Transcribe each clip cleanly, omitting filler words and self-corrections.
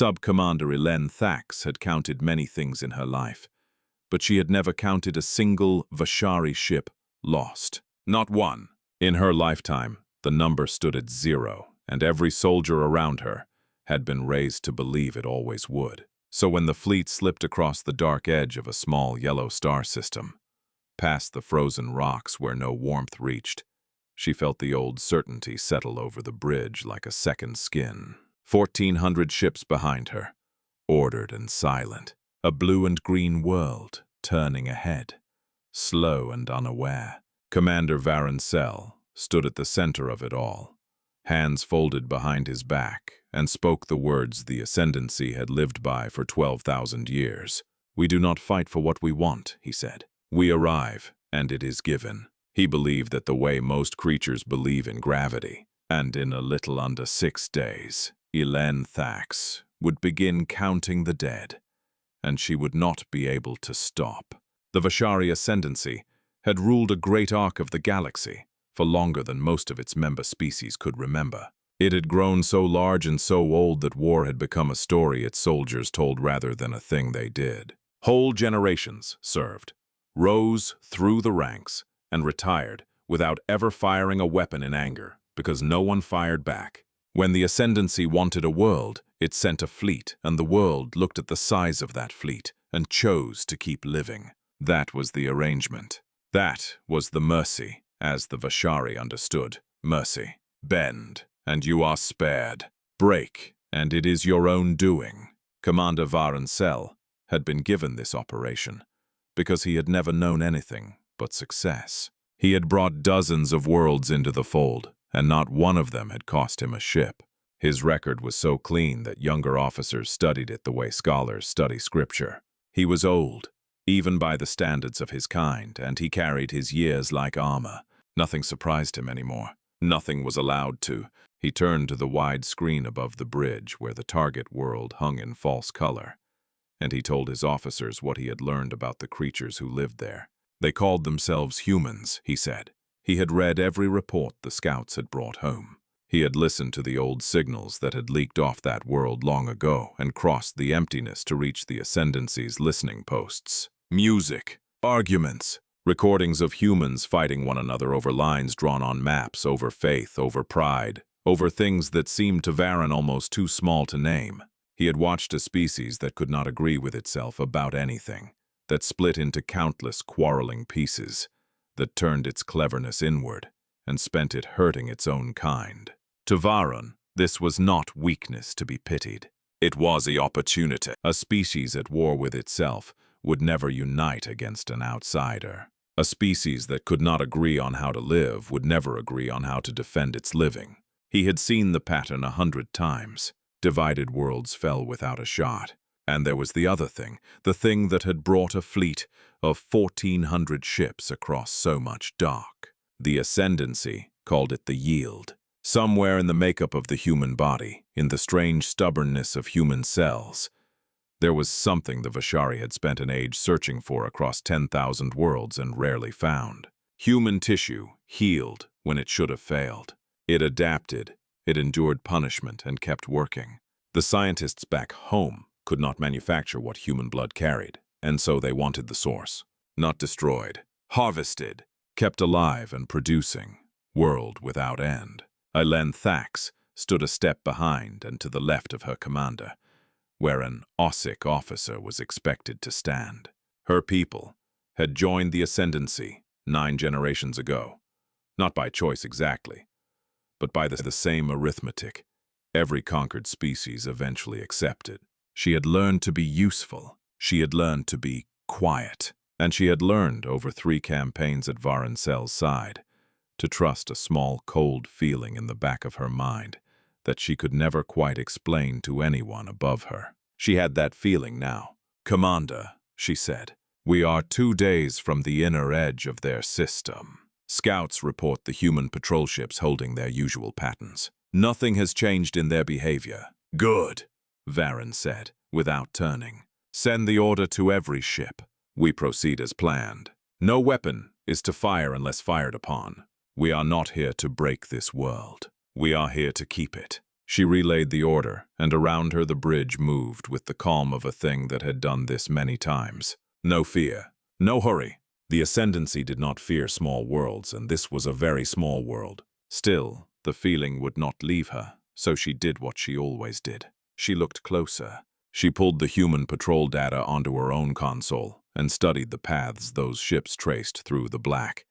Sub-Commander Ilenne Thax had counted many things in her life, but she had never counted a single Vashari ship lost. Not one. In her lifetime, the number stood at 0, and every soldier around her had been raised to believe it always would. So when the fleet slipped across the dark edge of a small yellow star system, past the frozen rocks where no warmth reached, she felt the old certainty settle over the bridge like a second skin. 1,400 ships behind her, ordered and silent. A blue and green world turning ahead, slow and unaware. Commander Vharon Sel stood at the center of it all, hands folded behind his back, and spoke the words the Ascendancy had lived by for 12,000 years. "We do not fight for what we want," he said. "We arrive, and it is given." He believed that the way most creatures believe in gravity, and in a little under 6 days, Ilenne Thax would begin counting the dead, and she would not be able to stop. The Vashari Ascendancy had ruled a great arc of the galaxy for longer than most of its member species could remember. It had grown so large and so old that war had become a story its soldiers told rather than a thing they did. Whole generations served, rose through the ranks, and retired without ever firing a weapon in anger, because no one fired back. When the Ascendancy wanted a world, it sent a fleet, and the world looked at the size of that fleet and chose to keep living. That was the arrangement. That was the mercy, as the Vashari understood. Mercy. Bend, and you are spared. Break, and it is your own doing. Commander Vharon Sel had been given this operation because he had never known anything but success. He had brought dozens of worlds into the fold, and not one of them had cost him a ship. His record was so clean that younger officers studied it the way scholars study scripture. He was old, even by the standards of his kind, and he carried his years like armor. Nothing surprised him anymore. Nothing was allowed to. He turned to the wide screen above the bridge where the target world hung in false color, and he told his officers what he had learned about the creatures who lived there. They called themselves humans, he said. He had read every report the scouts had brought home. He had listened to the old signals that had leaked off that world long ago and crossed the emptiness to reach the Ascendancy's listening posts. Music, arguments, recordings of humans fighting one another over lines drawn on maps, over faith, over pride, over things that seemed to Vharon almost too small to name. He had watched a species that could not agree with itself about anything, that split into countless quarreling pieces, that turned its cleverness inward and spent it hurting its own kind. To Vharon, this was not weakness to be pitied. It was the opportunity. A species at war with itself would never unite against an outsider. A species that could not agree on how to live would never agree on how to defend its living. He had seen the pattern 100 times. Divided worlds fell without a shot. And there was the other thing, the thing that had brought a fleet of 1,400 ships across so much dark. The Ascendancy called it the Yield. Somewhere in the makeup of the human body, in the strange stubbornness of human cells, there was something the Vashari had spent an age searching for across 10,000 worlds and rarely found. Human tissue healed when it should have failed. It adapted, it endured punishment and kept working. The scientists back home could not manufacture what human blood carried, and so they wanted the source. Not destroyed, harvested, kept alive and producing, world without end. Ilenne Thax stood a step behind and to the left of her commander, where an Ossic officer was expected to stand. Her people had joined the Ascendancy 9 generations ago, not by choice exactly, but by the same arithmetic every conquered species eventually accepted. She had learned to be useful, she had learned to be quiet, and she had learned over 3 campaigns at Vharon Sel's side to trust a small cold feeling in the back of her mind that she could never quite explain to anyone above her. She had that feeling now. "Commander," she said, "we are 2 days from the inner edge of their system. Scouts report the human patrol ships holding their usual patterns. Nothing has changed in their behavior." "Good," Vharon said, without turning. "Send the order to every ship. We proceed as planned. No weapon is to fire unless fired upon. We are not here to break this world. We are here to keep it." She relayed the order, and around her the bridge moved with the calm of a thing that had done this many times. No fear. No hurry. The Ascendancy did not fear small worlds, and this was a very small world. Still, the feeling would not leave her, so she did what she always did. She looked closer. She pulled the human patrol data onto her own console and studied the paths those ships traced through the black.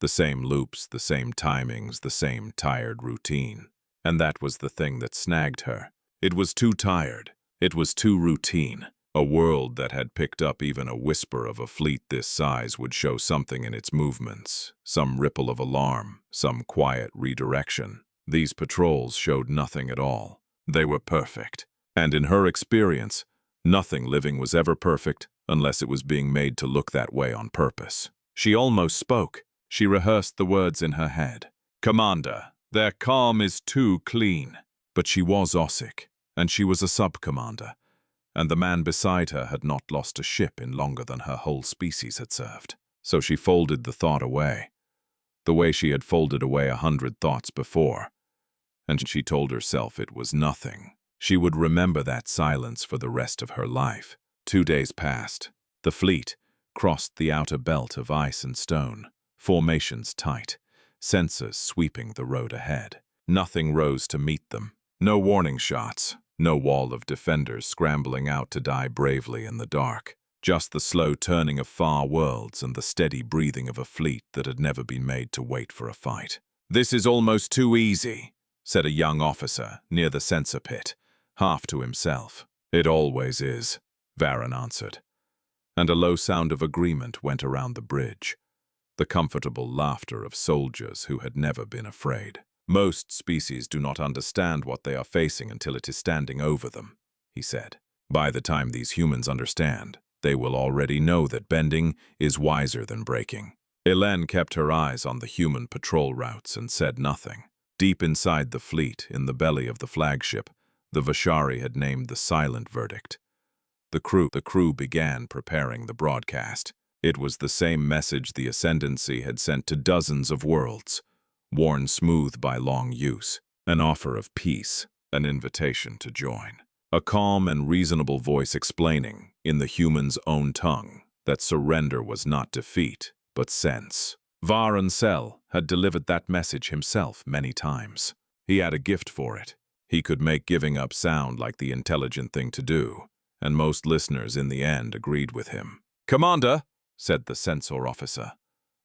The same loops, the same timings, the same tired routine. And that was the thing that snagged her. It was too tired. It was too routine. A world that had picked up even a whisper of a fleet this size would show something in its movements, some ripple of alarm, some quiet redirection. These patrols showed nothing at all. They were perfect. And in her experience, nothing living was ever perfect unless it was being made to look that way on purpose. She almost spoke. She rehearsed the words in her head. "Commander, their calm is too clean." But she was Ossic, and she was a sub-commander, and the man beside her had not lost a ship in longer than her whole species had served. So she folded the thought away, the way she had folded away 100 thoughts before, and she told herself it was nothing. She would remember that silence for the rest of her life. 2 days passed. The fleet crossed the outer belt of ice and stone, formations tight, sensors sweeping the road ahead. Nothing rose to meet them. No warning shots, no wall of defenders scrambling out to die bravely in the dark. Just the slow turning of far worlds and the steady breathing of a fleet that had never been made to wait for a fight. "This is almost too easy," said a young officer near the sensor pit, half to himself. "It always is," Vharon answered. And a low sound of agreement went around the bridge. The comfortable laughter of soldiers who had never been afraid. "Most species do not understand what they are facing until it is standing over them," he said. "By the time these humans understand, they will already know that bending is wiser than breaking." Ilenne kept her eyes on the human patrol routes and said nothing. Deep inside the fleet, in the belly of the flagship, the Vashari had named the silent verdict. The crew began preparing the broadcast. It was the same message the Ascendancy had sent to dozens of worlds, worn smooth by long use. An offer of peace, an invitation to join. A calm and reasonable voice explaining, in the human's own tongue, that surrender was not defeat, but sense. Vharon Sel had delivered that message himself many times. He had a gift for it. He could make giving up sound like the intelligent thing to do, and most listeners in the end agreed with him. "Commander," said the sensor officer,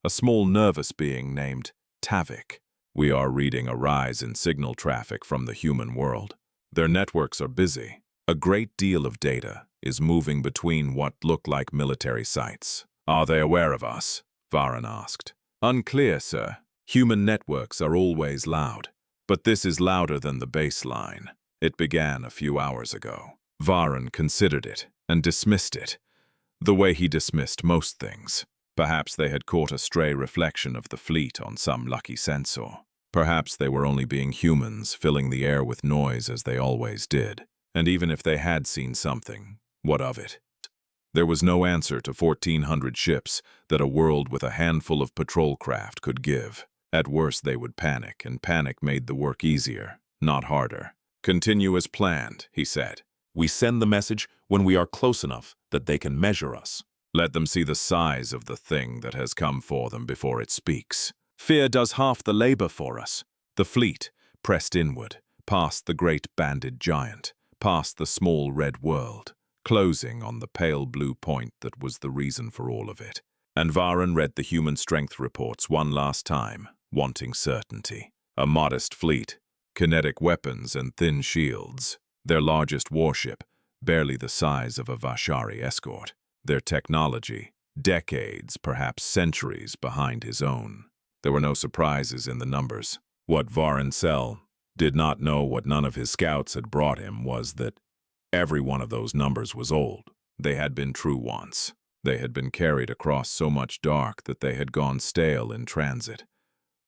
a small nervous being named Thax. "We are reading a rise in signal traffic from the human world. Their networks are busy. A great deal of data is moving between what look like military sites." "Are they aware of us?" Vharon asked. "Unclear, sir. Human networks are always loud, but this is louder than the baseline. It began a few hours ago." Vharon considered it and dismissed it, the way he dismissed most things. Perhaps they had caught a stray reflection of the fleet on some lucky sensor. Perhaps they were only being humans, filling the air with noise as they always did. And even if they had seen something, what of it? There was no answer to 1,400 ships that a world with a handful of patrol craft could give. At worst they would panic, and panic made the work easier, not harder. "Continue as planned," he said. "We send the message when we are close enough that they can measure us. Let them see the size of the thing that has come for them before it speaks. Fear does half the labor for us." The fleet pressed inward, past the great banded giant, past the small red world, closing on the pale blue point that was the reason for all of it. And Vharon read the human strength reports one last time, wanting certainty. A modest fleet, kinetic weapons and thin shields. Their largest warship, barely the size of a Vashari escort. Their technology, decades, perhaps centuries behind his own. There were no surprises in the numbers. What Vharon Sel did not know, what none of his scouts had brought him, was that every one of those numbers was old. They had been true once. They had been carried across so much dark that they had gone stale in transit,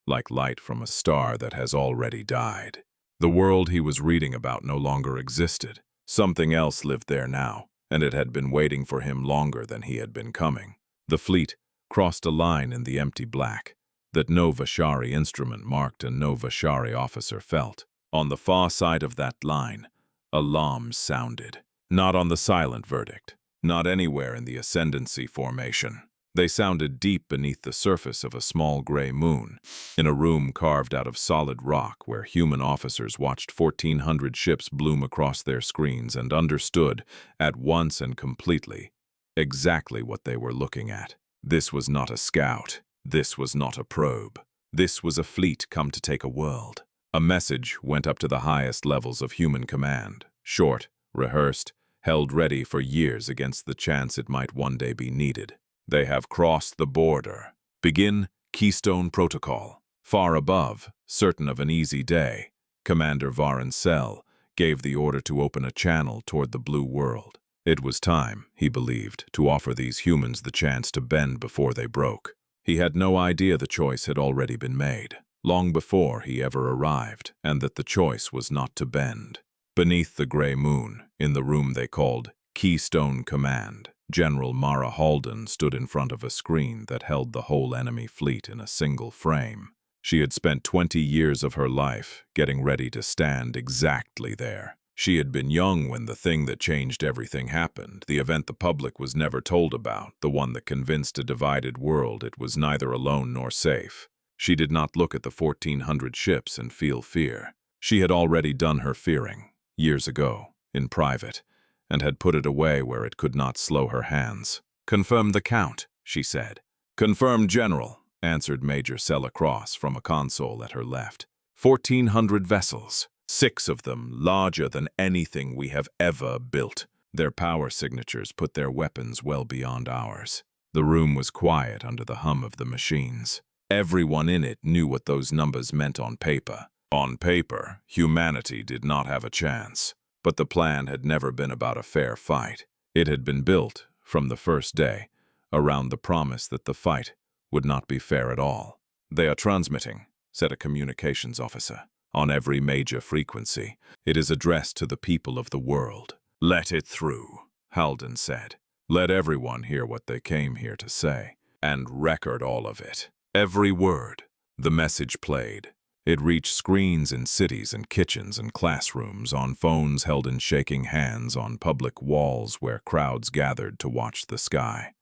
like light from a star that has already died. The world he was reading about no longer existed. Something else lived there now, and it had been waiting for him longer than he had been coming. The fleet crossed a line in the empty black that no Vashari instrument marked and no Vashari officer felt. On the far side of that line, alarms sounded. Not on the silent verdict, not anywhere in the Ascendancy formation. They sounded deep beneath the surface of a small gray moon, in a room carved out of solid rock where human officers watched 1,400 ships bloom across their screens and understood, at once and completely, exactly what they were looking at. This was not a scout. This was not a probe. This was a fleet come to take a world. A message went up to the highest levels of human command, short, rehearsed, held ready for years against the chance it might one day be needed. They have crossed the border. Begin Keystone Protocol. Far above, certain of an easy day, Commander Vharon Sel gave the order to open a channel toward the blue world. It was time, he believed, to offer these humans the chance to bend before they broke. He had no idea the choice had already been made, long before he ever arrived, and that the choice was not to bend. Beneath the gray moon, in the room they called Keystone Command, General Mara Halden stood in front of a screen that held the whole enemy fleet in a single frame. She had spent 20 years of her life getting ready to stand exactly there. She had been young when the thing that changed everything happened, the event the public was never told about, the one that convinced a divided world it was neither alone nor safe. She did not look at the 1,400 ships and feel fear. She had already done her fearing, years ago, in private, and had put it away where it could not slow her hands. "Confirm the count," she said. "Confirmed, General," answered Major Sel across from a console at her left. 1,400 vessels, 6 of them larger than anything we have ever built. Their power signatures put their weapons well beyond ours. The room was quiet under the hum of the machines. Everyone in it knew what those numbers meant on paper. On paper, humanity did not have a chance. But the plan had never been about a fair fight. It had been built, from the first day, around the promise that the fight would not be fair at all. "They are transmitting," said a communications officer. "On every major frequency. It is addressed to the people of the world." "Let it through," Halden said. "Let everyone hear what they came here to say, and record all of it. Every word." The message played. It reached screens in cities and kitchens and classrooms, on phones held in shaking hands, on public walls where crowds gathered to watch the sky.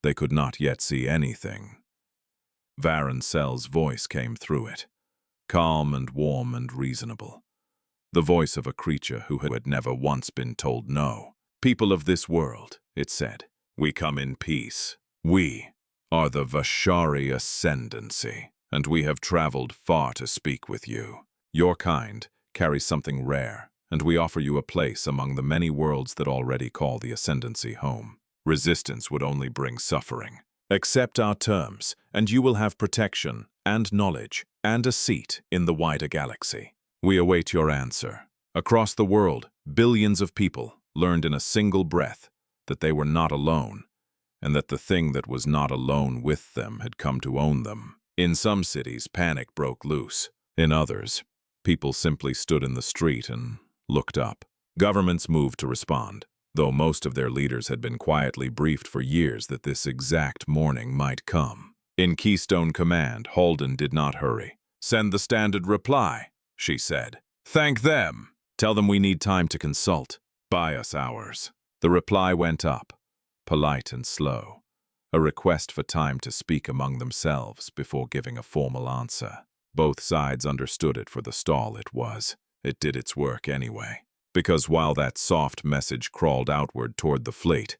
They could not yet see anything. Vharon Sel's voice came through it, calm and warm and reasonable. The voice of a creature who had never once been told no. "People of this world," it said, "we come in peace. We are the Vashari Ascendancy, and we have traveled far to speak with you. Your kind carries something rare, and we offer you a place among the many worlds that already call the Ascendancy home. Resistance would only bring suffering. Accept our terms, and you will have protection and knowledge and a seat in the wider galaxy. We await your answer." Across the world, billions of people learned in a single breath that they were not alone, and that the thing that was not alone with them had come to own them. In some cities, panic broke loose. In others, people simply stood in the street and looked up. Governments moved to respond, though most of their leaders had been quietly briefed for years that this exact morning might come. In Keystone Command, Halden did not hurry. "Send the standard reply," she said. "Thank them. Tell them we need time to consult. Buy us hours." The reply went up, polite and slow. A request for time to speak among themselves before giving a formal answer. Both sides understood it for the stall it was. It did its work anyway. Because while that soft message crawled outward toward the fleet,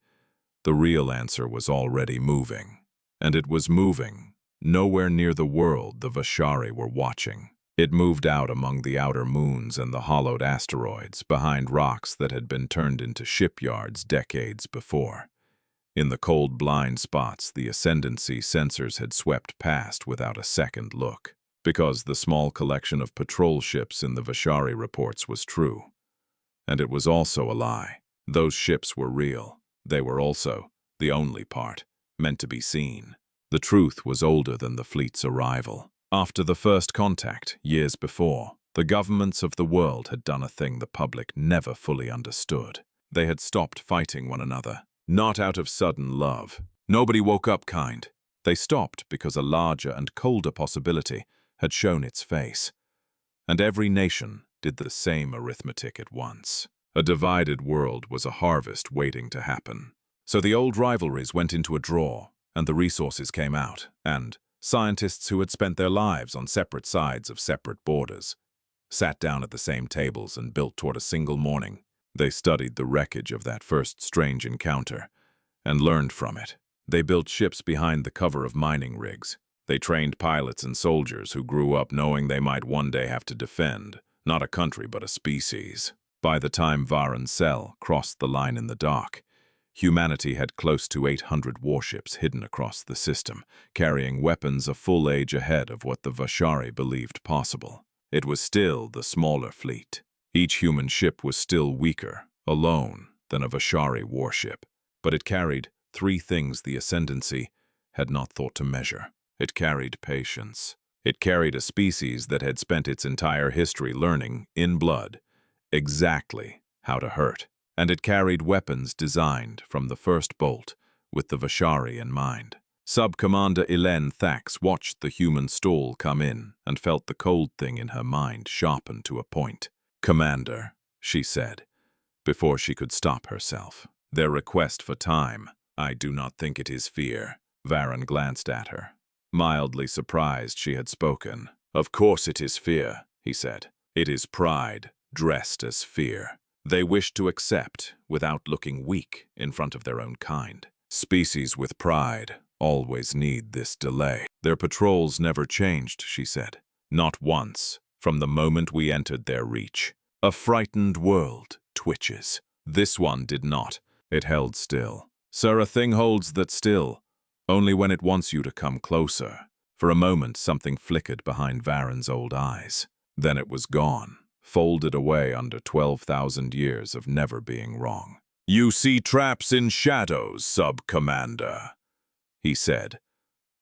the real answer was already moving. And it was moving, nowhere near the world the Vashari were watching. It moved out among the outer moons and the hollowed asteroids, behind rocks that had been turned into shipyards decades before. In the cold blind spots, the Ascendancy sensors had swept past without a second look, because the small collection of patrol ships in the Vashari reports was true. And it was also a lie. Those ships were real. They were also, the only part, meant to be seen. The truth was older than the fleet's arrival. After the first contact, years before, the governments of the world had done a thing the public never fully understood. They had stopped fighting one another. Not out of sudden love. Nobody woke up kind. They stopped because a larger and colder possibility had shown its face. And every nation, did the same arithmetic at once. A divided world was a harvest waiting to happen. So the old rivalries went into a draw, and the resources came out, and scientists who had spent their lives on separate sides of separate borders sat down at the same tables and built toward a single morning. They studied the wreckage of that first strange encounter and learned from it. They built ships behind the cover of mining rigs. They trained pilots and soldiers who grew up knowing they might one day have to defend, not a country but a species. By the time Vharon Sel crossed the line in the dock, humanity had close to 800 warships hidden across the system, carrying weapons a full age ahead of what the Vashari believed possible. It was still the smaller fleet. Each human ship was still weaker, alone, than a Vashari warship, but it carried 3 things the Ascendancy had not thought to measure. It carried patience. It carried a species that had spent its entire history learning, in blood, exactly how to hurt. And it carried weapons designed from the first bolt with the Vashari in mind. Sub-Commander Ilenne Thax watched the human stall come in and felt the cold thing in her mind sharpen to a point. "Commander," she said, before she could stop herself. "Their request for time. I do not think it is fear." Vharon glanced at her, mildly surprised she had spoken. "Of course it is fear," he said. "It is pride, dressed as fear. They wish to accept, without looking weak in front of their own kind. Species with pride always need this delay." "Their patrols never changed," she said. "Not once, from the moment we entered their reach. A frightened world twitches. This one did not. It held still. Sir, a thing holds that still, only when it wants you to come closer." For a moment, something flickered behind Vharon's old eyes. Then it was gone, folded away under 12,000 years of never being wrong. "You see traps in shadows, Sub-Commander," he said,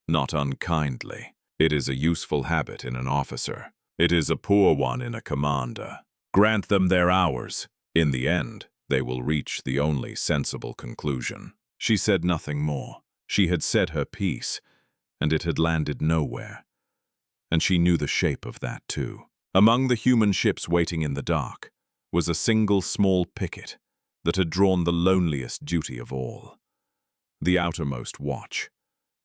not unkindly. "It is a useful habit in an officer. It is a poor one in a commander. Grant them their hours. In the end, they will reach the only sensible conclusion." She said nothing more. She had said her piece, and it had landed nowhere. And she knew the shape of that too. Among the human ships waiting in the dock was a single small picket that had drawn the loneliest duty of all. The outermost watch,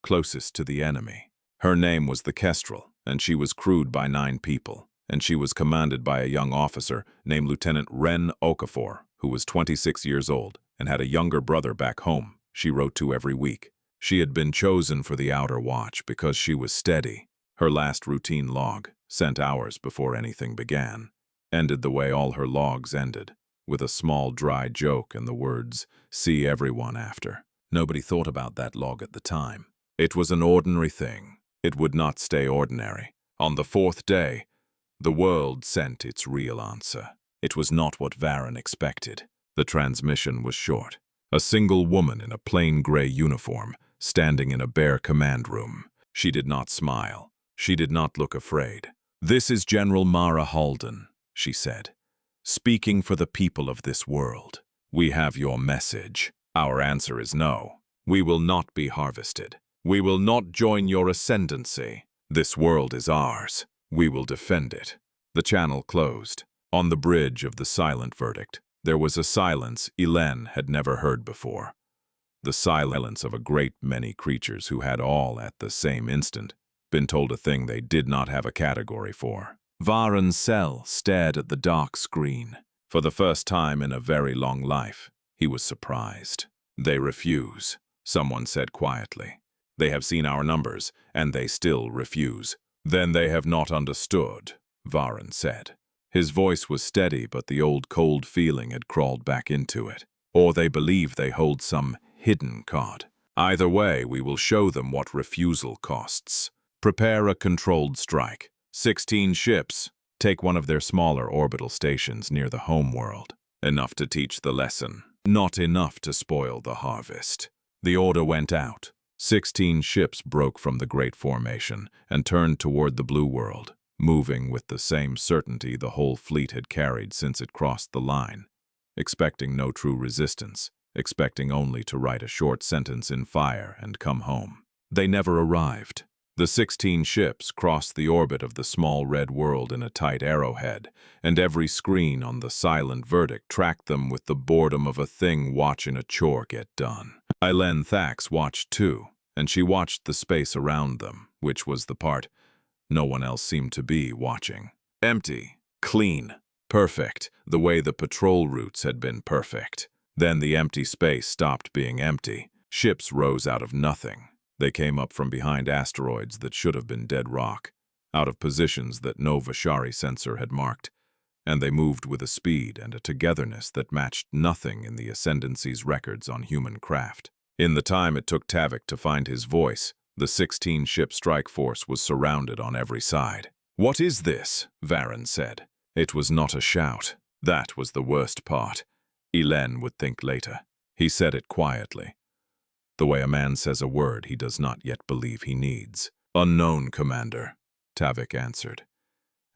closest to the enemy. Her name was the Kestrel, and she was crewed by 9 people, and she was commanded by a young officer named Lieutenant Ren Okafor, who was 26 years old and had a younger brother back home she wrote to every week. She had been chosen for the outer watch because she was steady. Her last routine log, sent hours before anything began, ended the way all her logs ended, with a small dry joke and the words, "See everyone after." Nobody thought about that log at the time. It was an ordinary thing. It would not stay ordinary. On the 4th day, the world sent its real answer. It was not what Vharon expected. The transmission was short. A single woman in a plain gray uniform, standing in a bare command room. She did not smile. She did not look afraid. "This is General Mara Halden," she said, "speaking for the people of this world. We have your message. Our answer is no. We will not be harvested. We will not join your ascendancy. This world is ours. We will defend it." The channel closed. On the bridge of the silent verdict, there was a silence Ilenne had never heard before. The silence of a great many creatures who had all, at the same instant, been told a thing they did not have a category for. Vharon Sel stared at the dark screen. For the first time in a very long life, he was surprised. "They refuse," someone said quietly. "They have seen our numbers, and they still refuse." "Then they have not understood," Vharon said. His voice was steady, but the old cold feeling had crawled back into it. "Or they believe they hold some hidden card. Either way, we will show them what refusal costs. Prepare a controlled strike. 16 ships. Take one of their smaller orbital stations near the home world. Enough to teach the lesson. Not enough to spoil the harvest." The order went out. 16 ships broke from the Great Formation and turned toward the Blue World, moving with the same certainty the whole fleet had carried since it crossed the line, expecting no true resistance, expecting only to write a short sentence in fire and come home. They never arrived. The 16 ships crossed the orbit of the small red world in a tight arrowhead, and every screen on the silent verdict tracked them with the boredom of a thing watching a chore get done. Ilenne Thax watched too, and she watched the space around them, which was the part no one else seemed to be watching. Empty, clean, perfect, the way the patrol routes had been perfect. Then the empty space stopped being empty. Ships rose out of nothing. They came up from behind asteroids that should have been dead rock, out of positions that no Vashari sensor had marked, and they moved with a speed and a togetherness that matched nothing in the Ascendancy's records on human craft. In the time it took Tavik to find his voice, the 16-ship strike force was surrounded on every side. "What is this?" Vharon said. It was not a shout. That was the worst part. Ilenne would think later. He said it quietly, the way a man says a word he does not yet believe he needs. "Unknown, Commander," Tavik answered.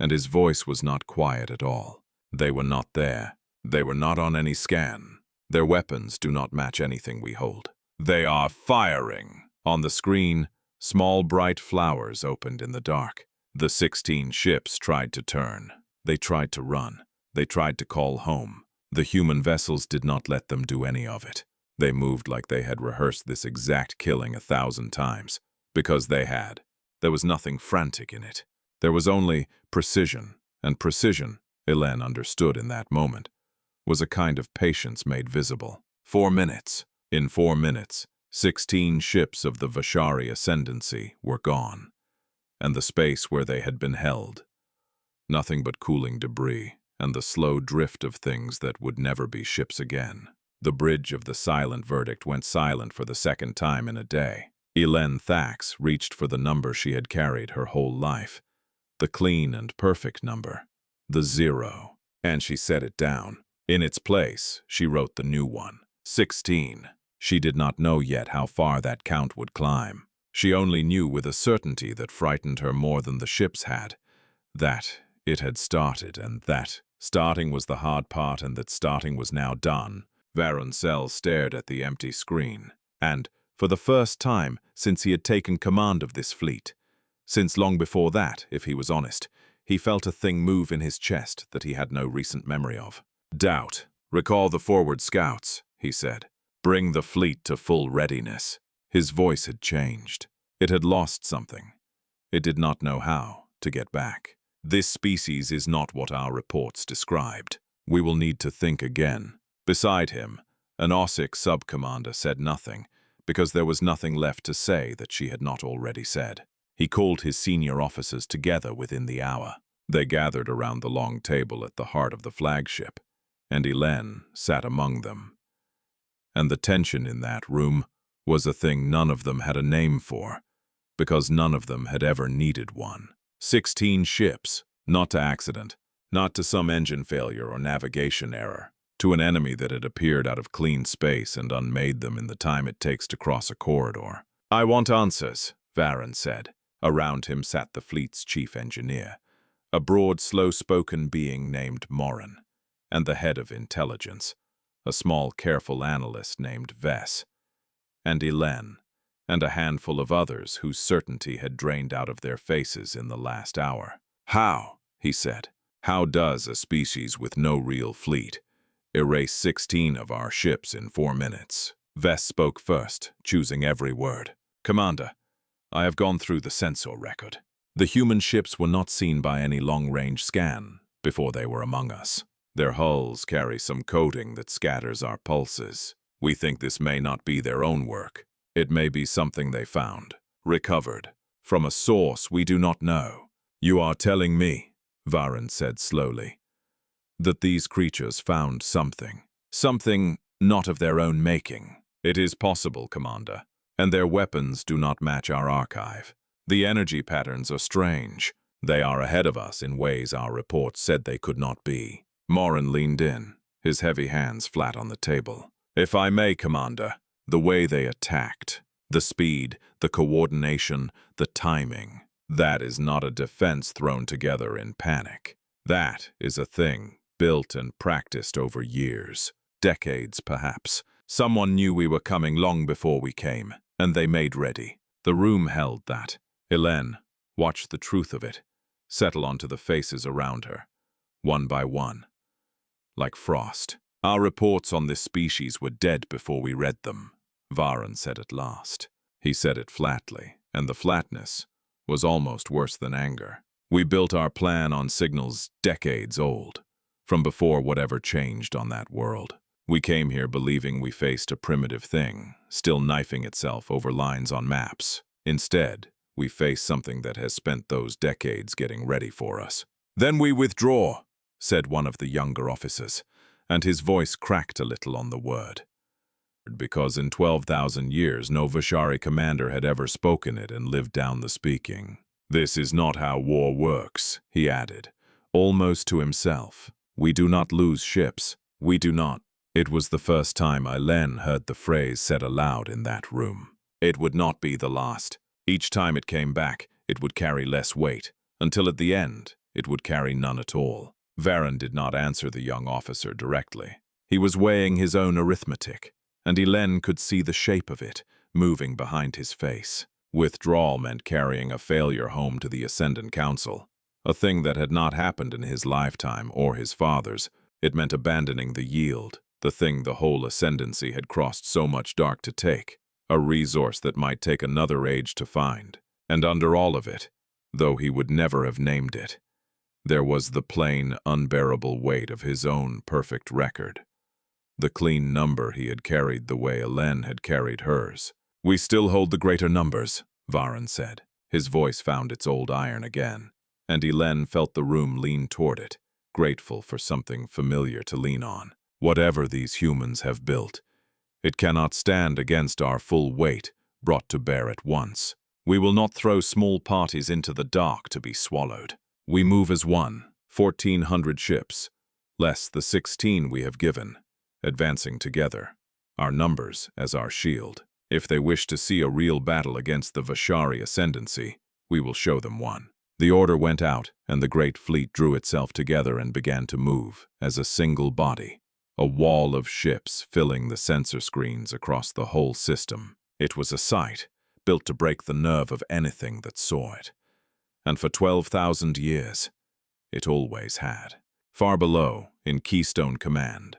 And his voice was not quiet at all. "They were not there. They were not on any scan. Their weapons do not match anything we hold. They are firing." On the screen, small bright flowers opened in the dark. The 16 ships tried to turn. They tried to run. They tried to call home. The human vessels did not let them do any of it. They moved like they had rehearsed this exact killing 1,000 times. Because they had. There was nothing frantic in it. There was only precision. And precision, Ilenne understood in that moment, was a kind of patience made visible. 4 minutes. In 4 minutes, 16 ships of the Vashari Ascendancy were gone. And the space where they had been held. Nothing but cooling debris and the slow drift of things that would never be ships again. The bridge of the silent verdict went silent for the second time in a day. Ilenne Thax reached for the number she had carried her whole life. The clean and perfect number. The 0. And she set it down. In its place, she wrote the new one. 16. She did not know yet how far that count would climb. She only knew with a certainty that frightened her more than the ships had, that it had started, and that starting was the hard part, and that starting was now done. Vharon Sel stared at the empty screen, and, for the first time since he had taken command of this fleet, since long before that, if he was honest, he felt a thing move in his chest that he had no recent memory of. "Doubt. Recall the forward scouts," he said. "Bring the fleet to full readiness." His voice had changed. It had lost something. It did not know how to get back. "This species is not what our reports described. We will need to think again." Beside him, an Ossic sub-commander said nothing, because there was nothing left to say that she had not already said. He called his senior officers together within the hour. They gathered around the long table at the heart of the flagship, and Ilenne sat among them. And the tension in that room was a thing none of them had a name for, because none of them had ever needed one. 16 ships, not to accident, not to some engine failure or navigation error, to an enemy that had appeared out of clean space and unmade them in the time it takes to cross a corridor. "I want answers," Vharon said. Around him sat the fleet's chief engineer, a broad, slow-spoken being named Morin, and the head of intelligence, a small, careful analyst named Vess, and Ilenne, and a handful of others whose certainty had drained out of their faces in the last hour. "How?" he said. "How does a species with no real fleet erase 16 of our ships in 4 minutes? Vess spoke first, choosing every word. "Commander, I have gone through the sensor record. The human ships were not seen by any long-range scan before they were among us. Their hulls carry some coating that scatters our pulses. We think this may not be their own work. It may be something they found, recovered, from a source we do not know." "You are telling me," Vharon said slowly, "that these creatures found something not of their own making." "It is possible, Commander, and their weapons do not match our archive. The energy patterns are strange. They are ahead of us in ways our reports said they could not be." Morin leaned in, his heavy hands flat on the table. "If I may, Commander, the way they attacked, the speed, the coordination, the timing, that is not a defense thrown together in panic. That is a thing built and practiced over years, decades perhaps. Someone knew we were coming long before we came, and they made ready. The room held that. Ilenne watched the truth of it settle onto the faces around her, one by one, like frost. Our reports on this species were dead before we read them, Vharon said at last. He said it flatly, and the flatness was almost worse than anger. We built our plan on signals decades old, from before whatever changed on that world. We came here believing we faced a primitive thing, still knifing itself over lines on maps. Instead, we face something that has spent those decades getting ready for us. Then we withdraw, said one of the younger officers, and his voice cracked a little on the word. Because in 12,000 years no Vashari commander had ever spoken it and lived down the speaking. This is not how war works, he added, almost to himself. We do not lose ships. We do not. It was the first time Ilenne heard the phrase said aloud in that room. It would not be the last. Each time it came back, it would carry less weight, until at the end, it would carry none at all. Vharon did not answer the young officer directly. He was weighing his own arithmetic, and Ilenne could see the shape of it moving behind his face. Withdrawal meant carrying a failure home to the Ascendant Council, a thing that had not happened in his lifetime or his father's. It meant abandoning the yield, the thing the whole Ascendancy had crossed so much dark to take, a resource that might take another age to find. And under all of it, though he would never have named it, there was the plain, unbearable weight of his own perfect record. The clean number he had carried the way Ilenne had carried hers. We still hold the greater numbers, Vharon said. His voice found its old iron again, and Ilenne felt the room lean toward it, grateful for something familiar to lean on. Whatever these humans have built, it cannot stand against our full weight brought to bear at once. We will not throw small parties into the dark to be swallowed. We move as one, 1,400 ships, less the 16 we have given, advancing together, our numbers as our shield. If they wish to see a real battle against the Vashari Ascendancy, we will show them one. The order went out, and the great fleet drew itself together and began to move as a single body, a wall of ships filling the sensor screens across the whole system. It was a sight built to break the nerve of anything that saw it. And for 12,000 years, it always had. Far below, in Keystone Command,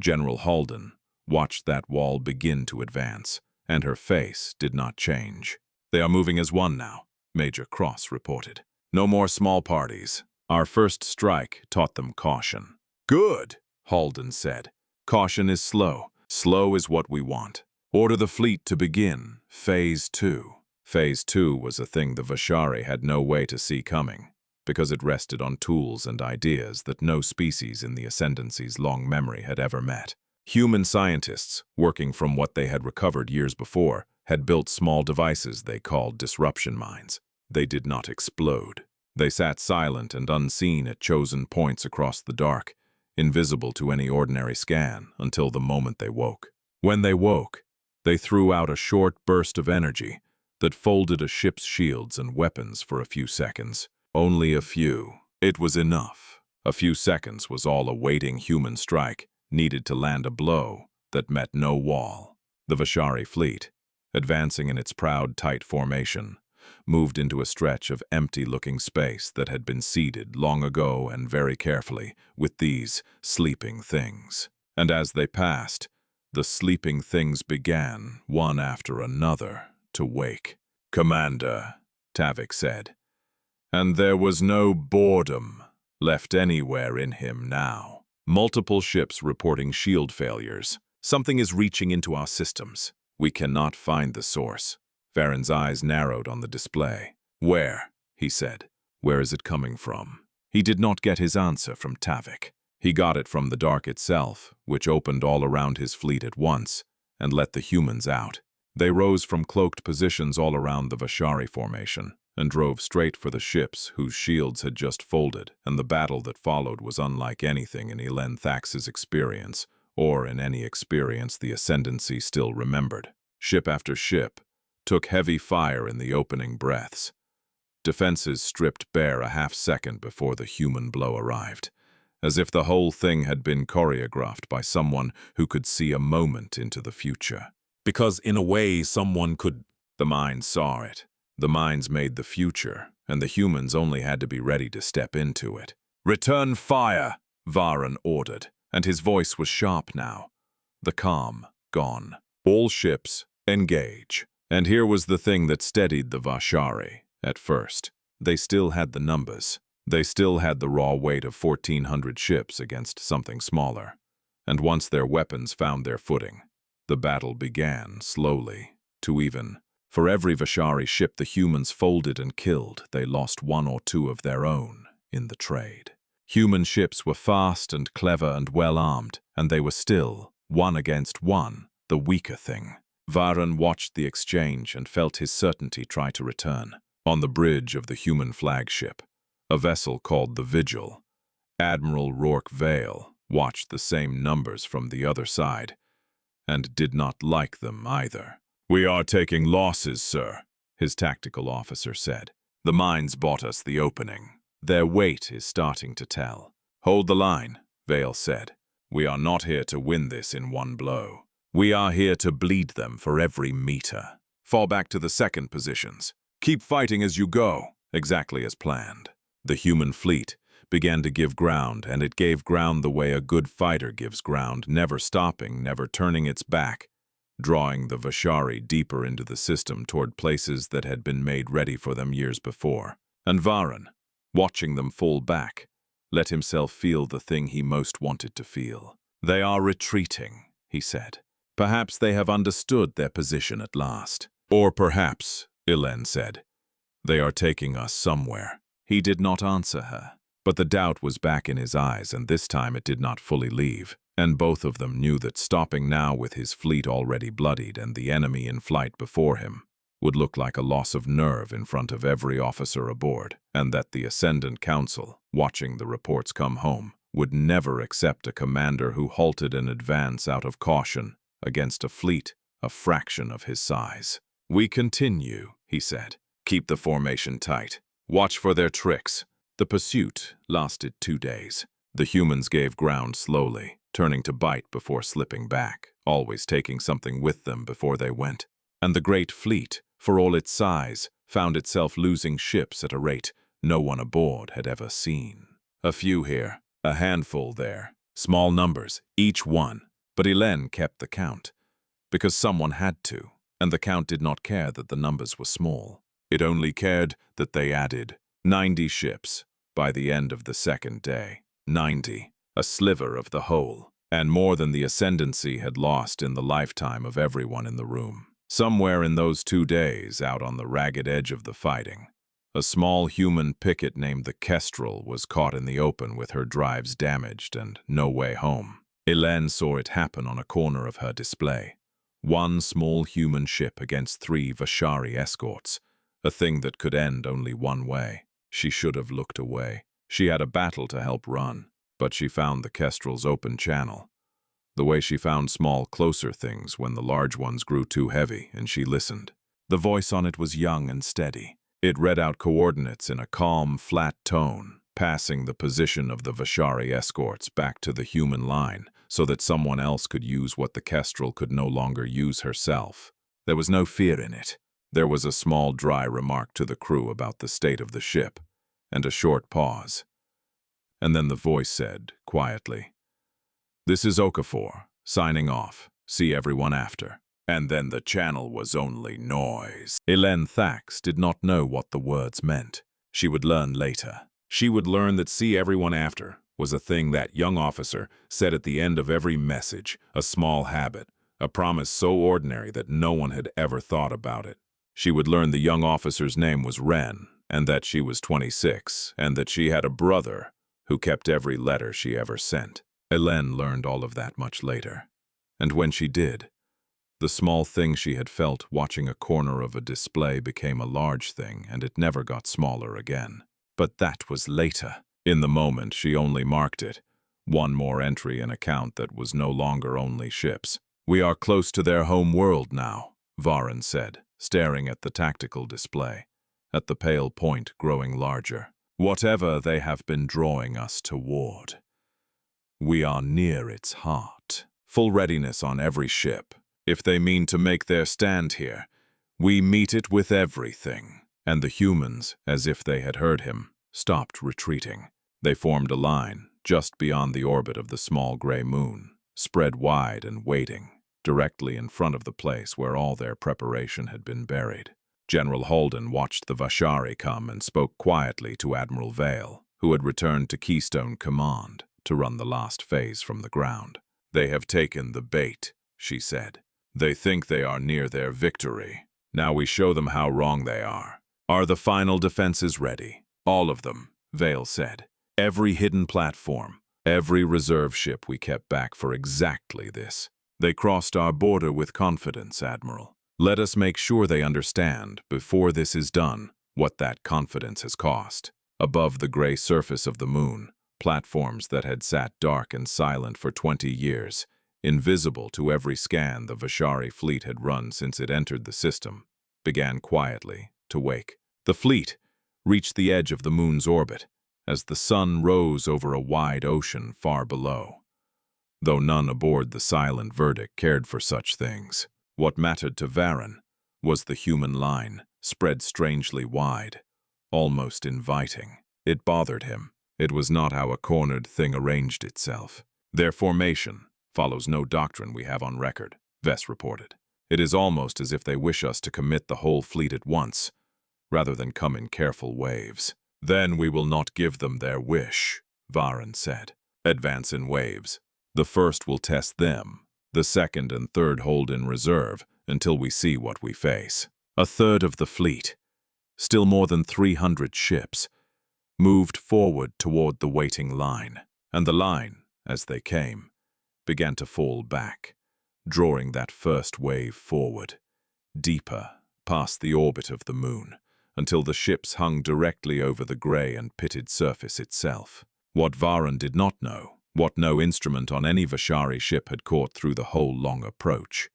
General Halden watched that wall begin to advance, and her face did not change. They are moving as one now, Major Cross reported. No more small parties. Our first strike taught them caution. Good, Halden said. Caution is slow. Slow is what we want. Order the fleet to begin. Phase 2. Phase 2 was a thing the Vashari had no way to see coming, because it rested on tools and ideas that no species in the Ascendancy's long memory had ever met. Human scientists, working from what they had recovered years before, had built small devices they called disruption mines. They did not explode. They sat silent and unseen at chosen points across the dark, invisible to any ordinary scan until the moment they woke. When they woke, they threw out a short burst of energy that folded a ship's shields and weapons for a few seconds. Only a few. It was enough. A few seconds was all a waiting human strike needed to land a blow that met no wall. The Vashari fleet, advancing in its proud, tight formation, moved into a stretch of empty-looking space that had been seeded long ago and very carefully with these sleeping things. And as they passed, the sleeping things began, one after another, to wake. Commander, Thax said, and there was no boredom left anywhere in him now. Multiple ships reporting shield failures. Something is reaching into our systems. We cannot find the source. Vharon's eyes narrowed on the display. Where? He said. Where is it coming from? He did not get his answer from Thax. He got it from the dark itself, which opened all around his fleet at once and let the humans out. They rose from cloaked positions all around the Vashari formation and drove straight for the ships whose shields had just folded, and the battle that followed was unlike anything in Ilenne Thax's experience, or in any experience the Ascendancy still remembered. Ship after ship took heavy fire in the opening breaths. Defenses stripped bare a half-second before the human blow arrived, as if the whole thing had been choreographed by someone who could see a moment into the future. Because in a way someone could. The mind saw it. The mines made the future, and the humans only had to be ready to step into it. "Return fire," Vharon ordered, and his voice was sharp now. The calm gone. "All ships, engage." And here was the thing that steadied the Vashari at first. They still had the numbers. They still had the raw weight of 1,400 ships against something smaller. And once their weapons found their footing, the battle began slowly to even. For every Vashari ship the humans folded and killed, they lost one or two of their own in the trade. Human ships were fast and clever and well-armed, and they were still, one against one, the weaker thing. Vharon watched the exchange and felt his certainty try to return. On the bridge of the human flagship, a vessel called the Vigil, Admiral Rourke Vale watched the same numbers from the other side, and did not like them either. "We are taking losses, sir," his tactical officer said. "The mines bought us the opening. Their weight is starting to tell." "Hold the line," Vale said. "We are not here to win this in one blow. We are here to bleed them for every meter. Fall back to the second positions. Keep fighting as you go." Exactly as planned. The human fleet began to give ground, and it gave ground the way a good fighter gives ground, never stopping, never turning its back, drawing the Vashari deeper into the system toward places that had been made ready for them years before. And Vharon, watching them fall back, let himself feel the thing he most wanted to feel. "They are retreating," he said. "Perhaps they have understood their position at last." "Or perhaps," Ilenne said, "they are taking us somewhere." He did not answer her, but the doubt was back in his eyes, and this time it did not fully leave. And both of them knew that stopping now with his fleet already bloodied and the enemy in flight before him would look like a loss of nerve in front of every officer aboard, and that the Ascendant Council, watching the reports come home, would never accept a commander who halted an advance out of caution against a fleet a fraction of his size. "We continue," he said. "Keep the formation tight. Watch for their tricks." The pursuit lasted 2 days. The humans gave ground slowly, turning to bite before slipping back, always taking something with them before they went. And the great fleet, for all its size, found itself losing ships at a rate no one aboard had ever seen. A few here, a handful there, small numbers, each one. But Ilenne kept the count, because someone had to, and the count did not care that the numbers were small. It only cared that they added 90 ships by the end of the second day. 90, a sliver of the whole, and more than the Ascendancy had lost in the lifetime of everyone in the room. Somewhere in those 2 days, out on the ragged edge of the fighting, a small human picket named the Kestrel was caught in the open with her drives damaged and no way home. Ilenne saw it happen on a corner of her display. One small human ship against 3 Vashari escorts, a thing that could end only one way. She should have looked away. She had a battle to help run, but she found the Kestrel's open channel. The way she found small, closer things when the large ones grew too heavy, and she listened. The voice on it was young and steady. It read out coordinates in a calm, flat tone, passing the position of the Vashari escorts back to the human line so that someone else could use what the Kestrel could no longer use herself. There was no fear in it. There was a small, dry remark to the crew about the state of the ship, and a short pause. And then the voice said, quietly, "This is Okafor, signing off. See everyone after." And then the channel was only noise. Ilenne Thax did not know what the words meant. She would learn later. She would learn that "see everyone after" was a thing that young officer said at the end of every message, a small habit, a promise so ordinary that no one had ever thought about it. She would learn the young officer's name was Wren, and that she was 26, and that she had a brother who kept every letter she ever sent. Ilenne learned all of that much later. And when she did, the small thing she had felt watching a corner of a display became a large thing, and it never got smaller again. But that was later. In the moment, she only marked it. One more entry in a count that was no longer only ships. "We are close to their home world now," Vharon said, staring at the tactical display, at the pale point growing larger. "Whatever they have been drawing us toward, we are near its heart. Full readiness on every ship. If they mean to make their stand here, we meet it with everything." And the humans, as if they had heard him, stopped retreating. They formed a line just beyond the orbit of the small gray moon, spread wide and waiting, directly in front of the place where all their preparation had been buried. General Holden watched the Vashari come and spoke quietly to Admiral Vale, who had returned to Keystone Command to run the last phase from the ground. "They have taken the bait," she said. "They think they are near their victory. Now we show them how wrong they are. Are the final defenses ready?" "All of them," Vale said. "Every hidden platform, every reserve ship we kept back for exactly this. They crossed our border with confidence, Admiral. Let us make sure they understand, before this is done, what that confidence has cost." Above the gray surface of the moon, platforms that had sat dark and silent for 20 years, invisible to every scan the Vashari fleet had run since it entered the system, began quietly to wake. The fleet reached the edge of the moon's orbit as the sun rose over a wide ocean far below. Though none aboard the Silent Verdict cared for such things, what mattered to Vharon was the human line, spread strangely wide, almost inviting. It bothered him. It was not how a cornered thing arranged itself. "Their formation follows no doctrine we have on record," Vess reported. "It is almost as if they wish us to commit the whole fleet at once, rather than come in careful waves." "Then we will not give them their wish," Vharon said. "Advance in waves. The first will test them. The second and third hold in reserve until we see what we face." A third of the fleet, still more than 300 ships, moved forward toward the waiting line, and the line, as they came, began to fall back, drawing that first wave forward, deeper, past the orbit of the moon, until the ships hung directly over the gray and pitted surface itself. What Vharon did not know, what no instrument on any Vashari ship had caught through the whole long approach,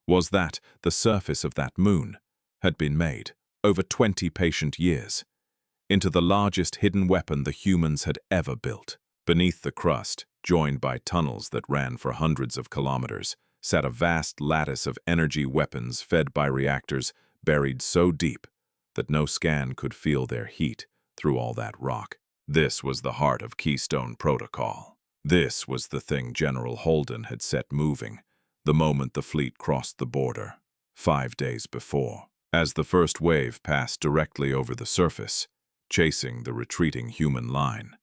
was that the surface of that moon had been made, over 20 patient years, into the largest hidden weapon the humans had ever built. Beneath the crust, joined by tunnels that ran for hundreds of kilometers, sat a vast lattice of energy weapons fed by reactors buried so deep that no scan could feel their heat through all that rock. This was the heart of Keystone Protocol. This was the thing General Holden had set moving the moment the fleet crossed the border, 5 days before. As the first wave passed directly over the surface, chasing the retreating human line,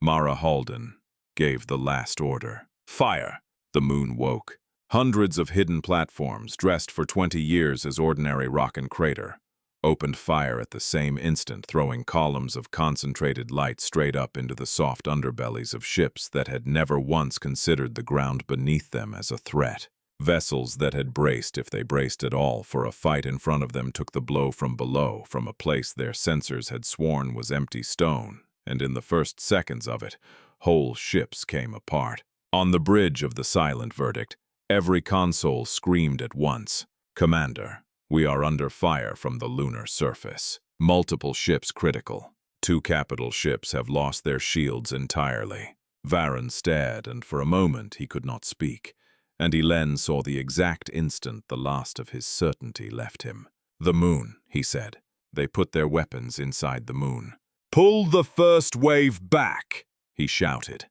Mara Holden gave the last order. "Fire!" The moon woke. Hundreds of hidden platforms, dressed for 20 years as ordinary rock and crater, opened fire at the same instant, throwing columns of concentrated light straight up into the soft underbellies of ships that had never once considered the ground beneath them as a threat. Vessels that had braced, if they braced at all, for a fight in front of them took the blow from below, from a place their sensors had sworn was empty stone, and in the first seconds of it, whole ships came apart. On the bridge of the Silent Verdict, every console screamed at once, "Commander, we are under fire from the lunar surface. Multiple ships critical. 2 capital ships have lost their shields entirely." Vharon stared, and for a moment he could not speak, and Ilenne saw the exact instant the last of his certainty left him. "The moon," he said. "They put their weapons inside the moon." "Pull the first wave back!" he shouted,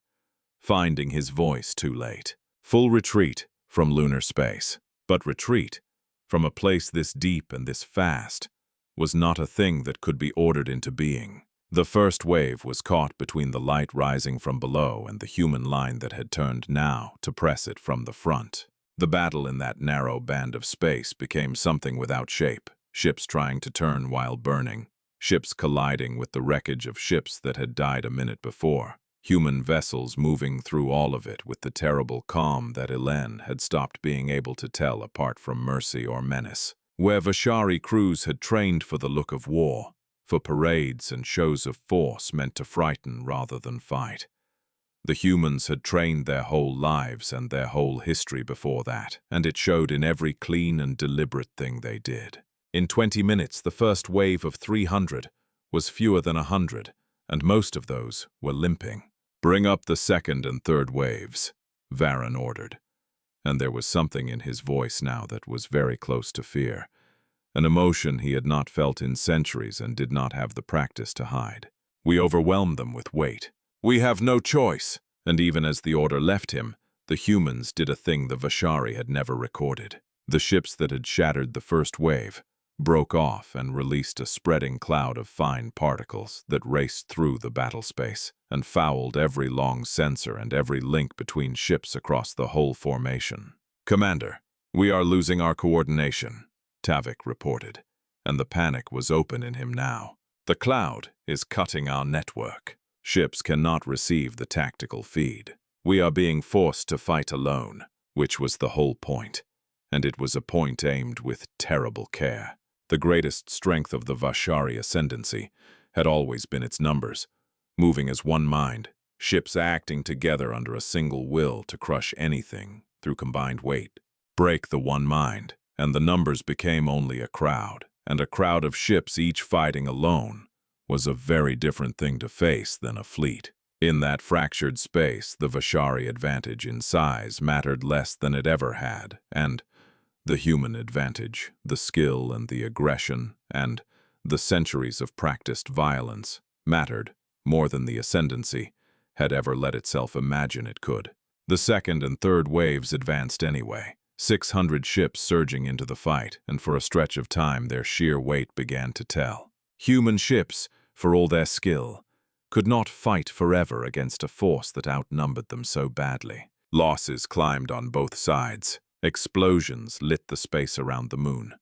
finding his voice too late. Full retreat from lunar space. But retreat from a place this deep and this fast was not a thing that could be ordered into being. The first wave was caught between the light rising from below and the human line that had turned now to press it from the front. The battle in that narrow band of space became something without shape, ships trying to turn while burning, ships colliding with the wreckage of ships that had died a minute before, human vessels moving through all of it with the terrible calm that Ilenne had stopped being able to tell apart from mercy or menace. Where Vashari crews had trained for the look of war, for parades and shows of force meant to frighten rather than fight, the humans had trained their whole lives and their whole history before that, and it showed in every clean and deliberate thing they did. In 20 minutes, the first wave of 300 was fewer than 100, and most of those were limping. "Bring up the second and third waves," Vharon ordered, and there was something in his voice now that was very close to fear. an emotion he had not felt in centuries and did not have the practice to hide. We overwhelmed them with weight. We have no choice. And even as the order left him, the humans did a thing the Vashari had never recorded. The ships that had shattered the first wave broke off and released a spreading cloud of fine particles that raced through the battle space and fouled every long sensor and every link between ships across the whole formation. "Commander, we are losing our coordination," Tavik reported, and the panic was open in him now. "The cloud is cutting our network. Ships cannot receive the tactical feed. We are being forced to fight alone," which was the whole point, and it was a point aimed with terrible care. The greatest strength of the Vashari Ascendancy had always been its numbers, moving as one mind, ships acting together under a single will to crush anything through combined weight. Break the one mind, and the numbers became only a crowd, and a crowd of ships each fighting alone was a very different thing to face than a fleet. In that fractured space, the Vashari advantage in size mattered less than it ever had, and the human advantage, the skill and the aggression, and the centuries of practiced violence mattered more than the Ascendancy had ever let itself imagine it could. The second and third waves advanced anyway, 600 ships surging into the fight, and for a stretch of time their sheer weight began to tell. Human ships, for all their skill, could not fight forever against a force that outnumbered them so badly. Losses climbed on both sides. Explosions lit the space around the moon,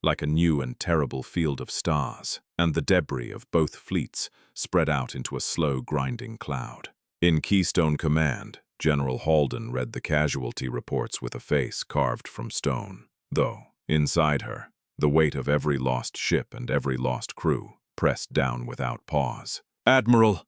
like a new and terrible field of stars, and the debris of both fleets spread out into a slow, grinding cloud. In Keystone Command, General Halden read the casualty reports with a face carved from stone, though, inside her, the weight of every lost ship and every lost crew pressed down without pause. "Admiral,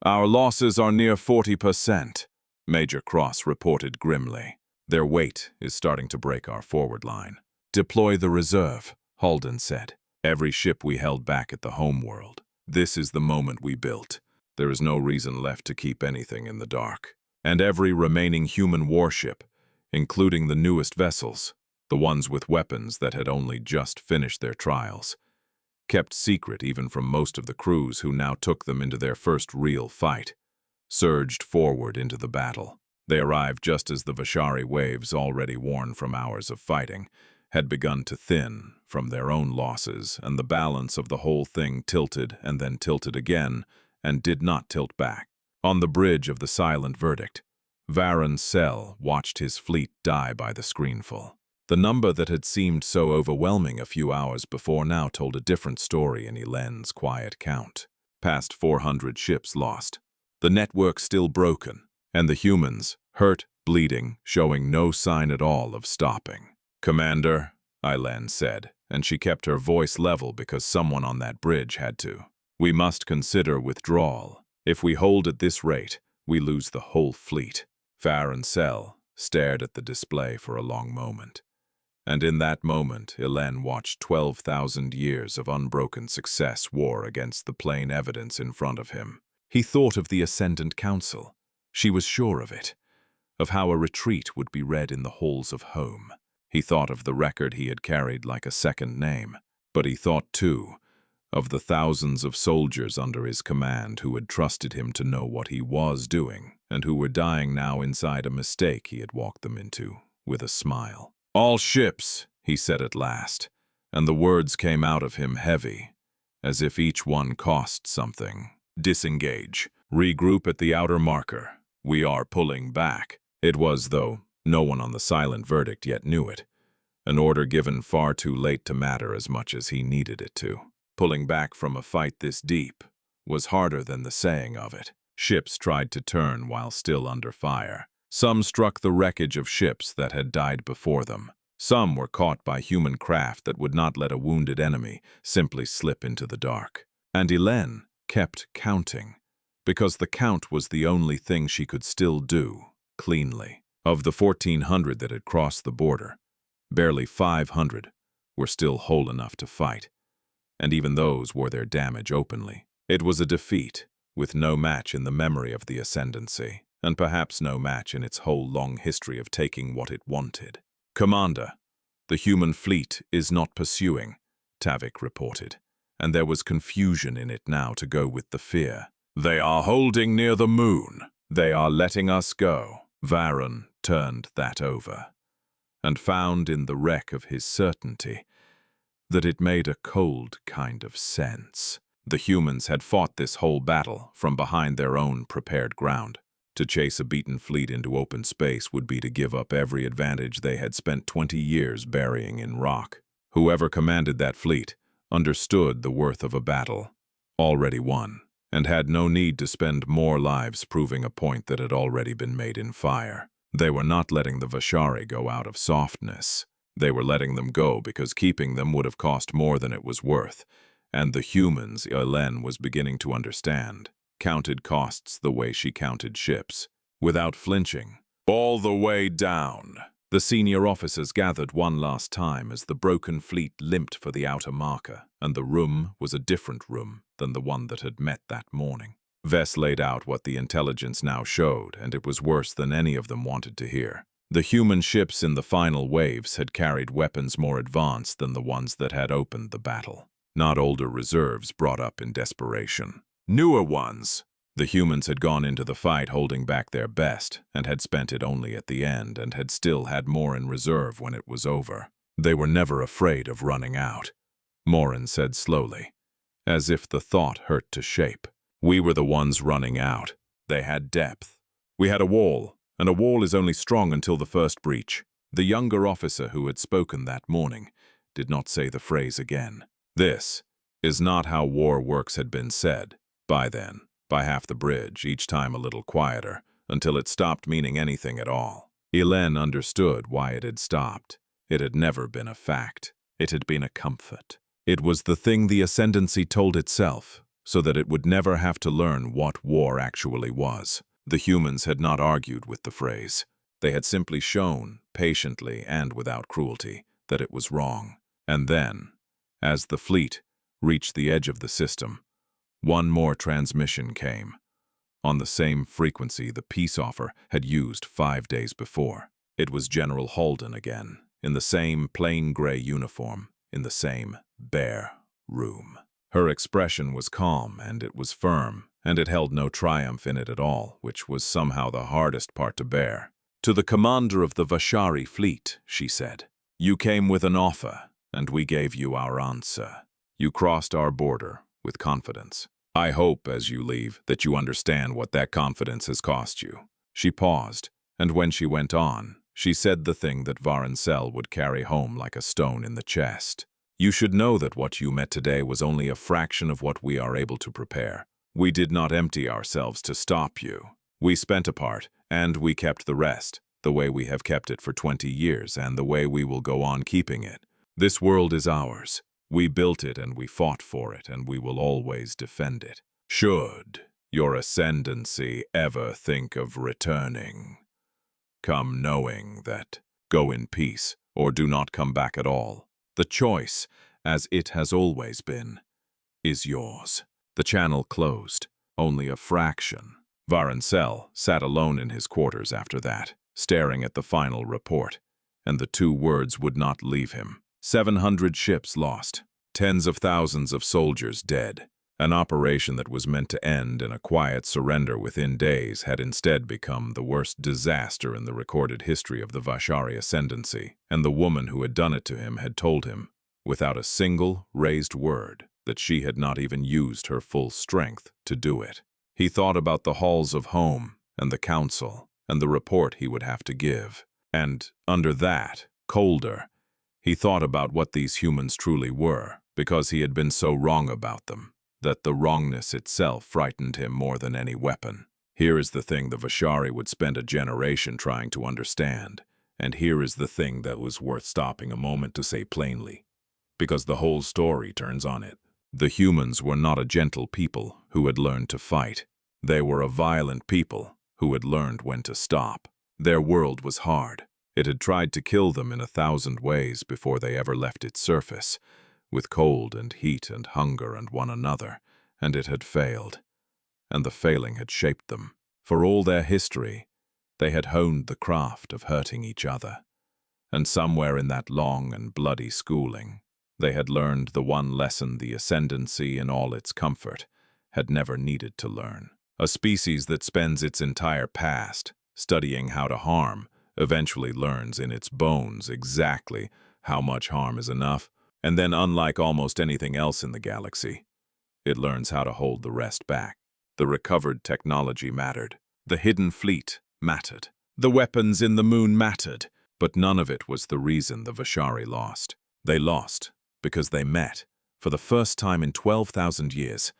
our losses are near 40%, Major Cross reported grimly. "Their weight is starting to break our forward line." "Deploy the reserve," Halden said. "Every ship we held back at the homeworld. This is the moment we built. There is no reason left to keep anything in the dark. And every remaining human warship, including the newest vessels, the ones with weapons that had only just finished their trials, kept secret even from most of the crews who now took them into their first real fight, surged forward into the battle. They arrived just as the Vashari waves, already worn from hours of fighting, had begun to thin from their own losses, and the balance of the whole thing tilted and then tilted again, and did not tilt back. On the bridge of the silent verdict, Vharon Sel watched his fleet die by the screenful. The number that had seemed so overwhelming a few hours before now told a different story in Ilenne's quiet count. Past 400 ships lost, the network still broken, and the humans, hurt, bleeding, showing no sign at all of stopping. "Commander," Ilenne said, and she kept her voice level because someone on that bridge had to. "We must consider withdrawal. If we hold at this rate, we lose the whole fleet." Vharon Sel stared at the display for a long moment. And in that moment, Ilenne watched 12,000 years of unbroken success war against the plain evidence in front of him. He thought of the Ascendant Council. She was sure of it, of how a retreat would be read in the halls of home. He thought of the record he had carried like a second name. But he thought, too, of the thousands of soldiers under his command who had trusted him to know what he was doing, and who were dying now inside a mistake he had walked them into, with a smile. "All ships," he said at last, and the words came out of him heavy, as if each one cost something. "Disengage. Regroup at the outer marker. We are pulling back." It was, though no one on the silent verdict yet knew it, an order given far too late to matter as much as he needed it to. Pulling back from a fight this deep was harder than the saying of it. Ships tried to turn while still under fire. Some struck the wreckage of ships that had died before them. Some were caught by human craft that would not let a wounded enemy simply slip into the dark. And Ilenne kept counting, because the count was the only thing she could still do, cleanly. Of the 1,400 that had crossed the border, barely 500 were still whole enough to fight, and even those wore their damage openly. It was a defeat, with no match in the memory of the Ascendancy, and perhaps no match in its whole long history of taking what it wanted. "Commander, the human fleet is not pursuing," Tavik reported, and there was confusion in it now to go with the fear. "They are holding near the moon. They are letting us go." Vharon turned that over, and found in the wreck of his certainty that it made a cold kind of sense. The humans had fought this whole battle from behind their own prepared ground. To chase a beaten fleet into open space would be to give up every advantage they had spent 20 years burying in rock. Whoever commanded that fleet understood the worth of a battle already won, and had no need to spend more lives proving a point that had already been made in fire. They were not letting the Vashari go out of softness. They were letting them go because keeping them would have cost more than it was worth, and the humans, Ilenne was beginning to understand, counted costs the way she counted ships, without flinching. All the way down. The senior officers gathered one last time as the broken fleet limped for the outer marker, and the room was a different room than the one that had met that morning. Vess laid out what the intelligence now showed, and it was worse than any of them wanted to hear. The human ships in the final waves had carried weapons more advanced than the ones that had opened the battle, not older reserves brought up in desperation. Newer ones. The humans had gone into the fight holding back their best, and had spent it only at the end, and had still had more in reserve when it was over. They were never afraid of running out, Morin said slowly, as if the thought hurt to shape. We were the ones running out. They had depth. We had a wall, and a wall is only strong until the first breach. The younger officer who had spoken that morning did not say the phrase again. This is not how war works had been said. By then, by half the bridge, each time a little quieter, until it stopped meaning anything at all. Ilenne understood why it had stopped. It had never been a fact. It had been a comfort. It was the thing the Ascendancy told itself, so that it would never have to learn what war actually was. The humans had not argued with the phrase. They had simply shown, patiently and without cruelty, that it was wrong. And then, as the fleet reached the edge of the system, one more transmission came, on the same frequency the peace offer had used 5 days before. It was General Halden again, in the same plain gray uniform, in the same bare room. Her expression was calm, and it was firm, and it held no triumph in it at all, which was somehow the hardest part to bear. "To the commander of the Vashari fleet," she said, "you came with an offer, and we gave you our answer. You crossed our border with confidence. I hope, as you leave, that you understand what that confidence has cost you." She paused, and when she went on, she said the thing that Vharon Sel would carry home like a stone in the chest. "You should know that what you met today was only a fraction of what we are able to prepare. We did not empty ourselves to stop you. We spent a part, and we kept the rest, the way we have kept it for 20 years, and the way we will go on keeping it. This world is ours. We built it and we fought for it, and we will always defend it. Should your Ascendancy ever think of returning, come knowing that go in peace or do not come back at all. The choice, as it has always been, is yours." The channel closed, only a fraction. Vharon Sel sat alone in his quarters after that, staring at the final report, and the 2 words would not leave him. 700 ships lost, tens of thousands of soldiers dead. An operation that was meant to end in a quiet surrender within days had instead become the worst disaster in the recorded history of the Vashari Ascendancy, and the woman who had done it to him had told him, without a single raised word, that she had not even used her full strength to do it. He thought about the halls of home, and the council, and the report he would have to give. And, under that, colder, he thought about what these humans truly were, because he had been so wrong about them, that the wrongness itself frightened him more than any weapon. Here is the thing the Vashari would spend a generation trying to understand, and here is the thing that was worth stopping a moment to say plainly, because the whole story turns on it. The humans were not a gentle people who had learned to fight. They were a violent people who had learned when to stop. Their world was hard. It had tried to kill them in 1,000 ways before they ever left its surface, with cold and heat and hunger and one another, and it had failed. And the failing had shaped them. For all their history, they had honed the craft of hurting each other. And somewhere in that long and bloody schooling, They had learned the one lesson the Ascendancy, in all its comfort, had never needed to learn. A species that spends its entire past studying how to harm eventually learns in its bones exactly how much harm is enough, and then, unlike almost anything else in the galaxy, it learns how to hold the rest back. The recovered technology mattered. The hidden fleet mattered. The weapons in the moon mattered, but none of it was the reason the Vashari lost. They lost because they met, for the first time in 12,000 years,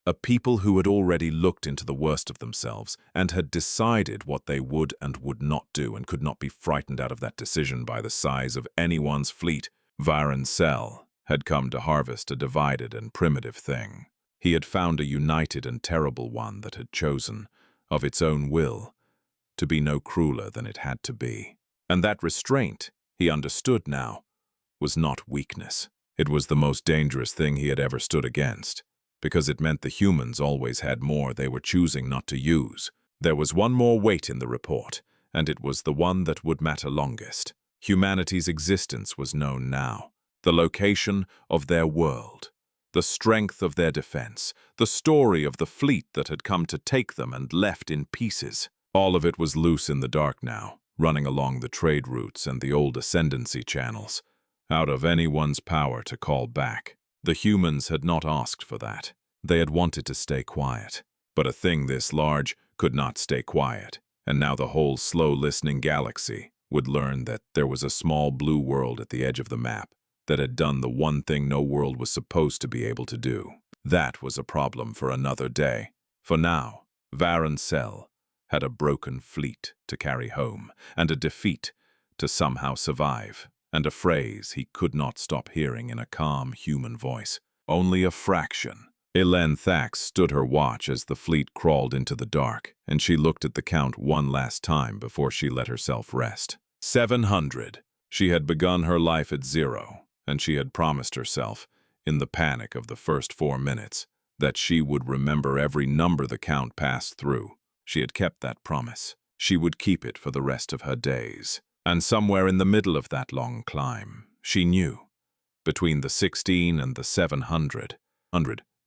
a people who had already looked into the worst of themselves and had decided what they would and would not do and could not be frightened out of that decision by the size of anyone's fleet. Vharon Sel had come to harvest a divided and primitive thing. He had found a united and terrible one that had chosen, of its own will, to be no crueler than it had to be. And that restraint, he understood now, was not weakness. It was the most dangerous thing he had ever stood against, because it meant the humans always had more they were choosing not to use. There was one more weight in the report, and it was the one that would matter longest. Humanity's existence was known now, the location of their world, the strength of their defense, the story of the fleet that had come to take them and left in pieces. All of it was loose in the dark now, running along the trade routes and the old Ascendancy channels, out of anyone's power to call back. The humans had not asked for that. They had wanted to stay quiet. But a thing this large could not stay quiet, and now the whole slow-listening galaxy would learn that there was a small blue world at the edge of the map that had done the one thing no world was supposed to be able to do. That was a problem for another day. For now, Vharon Sel had a broken fleet to carry home, and a defeat to somehow survive, and a phrase he could not stop hearing in a calm human voice. Only a fraction. Ilenne Thax stood her watch as the fleet crawled into the dark, and she looked at the count one last time before she let herself rest. 700. She had begun her life at 0, and she had promised herself, in the panic of the first 4 minutes, that she would remember every number the count passed through. She had kept that promise. She would keep it for the rest of her days. And somewhere in the middle of that long climb, she knew, between the 16 and the 700,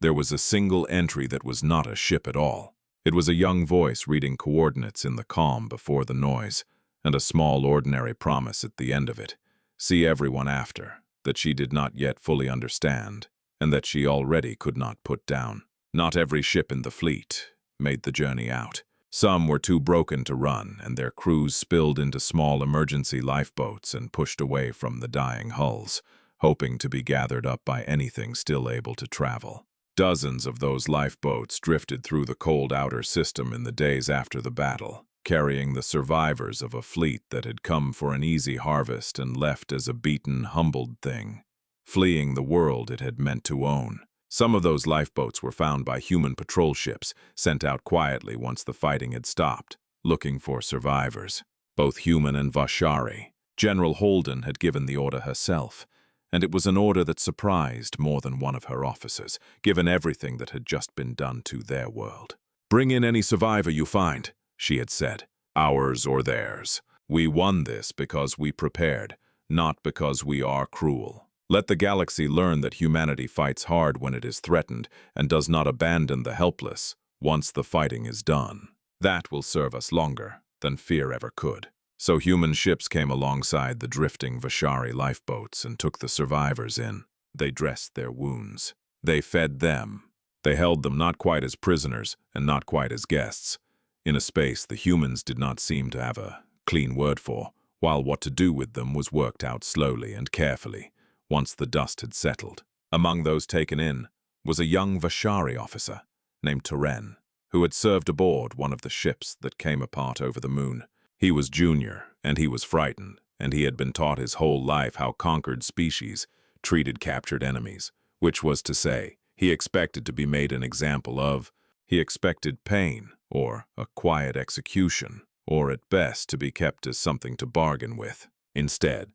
there was a single entry that was not a ship at all. It was a young voice reading coordinates in the calm before the noise, and a small ordinary promise at the end of it. See everyone after, that she did not yet fully understand, and that she already could not put down. Not every ship in the fleet made the journey out. Some were too broken to run, and their crews spilled into small emergency lifeboats and pushed away from the dying hulls, hoping to be gathered up by anything still able to travel. Dozens of those lifeboats drifted through the cold outer system in the days after the battle, carrying the survivors of a fleet that had come for an easy harvest and left as a beaten, humbled thing, fleeing the world it had meant to own. Some of those lifeboats were found by human patrol ships, sent out quietly once the fighting had stopped, looking for survivors, both human and Vashari. General Holden had given the order herself, and it was an order that surprised more than one of her officers, given everything that had just been done to their world. "Bring in any survivor you find," she had said, "ours or theirs. We won this because we prepared, not because we are cruel. Let the galaxy learn that humanity fights hard when it is threatened and does not abandon the helpless once the fighting is done. That will serve us longer than fear ever could." So human ships came alongside the drifting Vashari lifeboats and took the survivors in. They dressed their wounds. They fed them. They held them not quite as prisoners and not quite as guests, in a space the humans did not seem to have a clean word for, while what to do with them was worked out slowly and carefully, once the dust had settled. Among those taken in was a young Vashari officer named Teren, who had served aboard one of the ships that came apart over the moon. He was junior, and he was frightened, and he had been taught his whole life how conquered species treated captured enemies, which was to say, he expected to be made an example of. He expected pain, or a quiet execution, or at best to be kept as something to bargain with. Instead,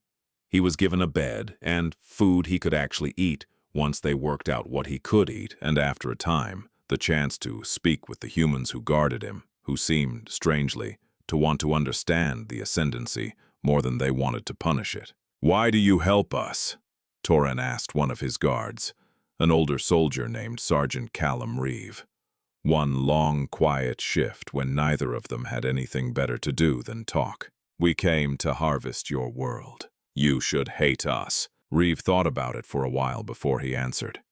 he was given a bed and food he could actually eat once they worked out what he could eat, and after a time, the chance to speak with the humans who guarded him, who seemed, strangely, to want to understand the Ascendancy more than they wanted to punish it. "Why do you help us?" Toren asked one of his guards, an older soldier named Sergeant Callum Reeve. One long, quiet shift when neither of them had anything better to do than talk. "We came to harvest your world. You should hate us." Reeve thought about it for a while before he answered.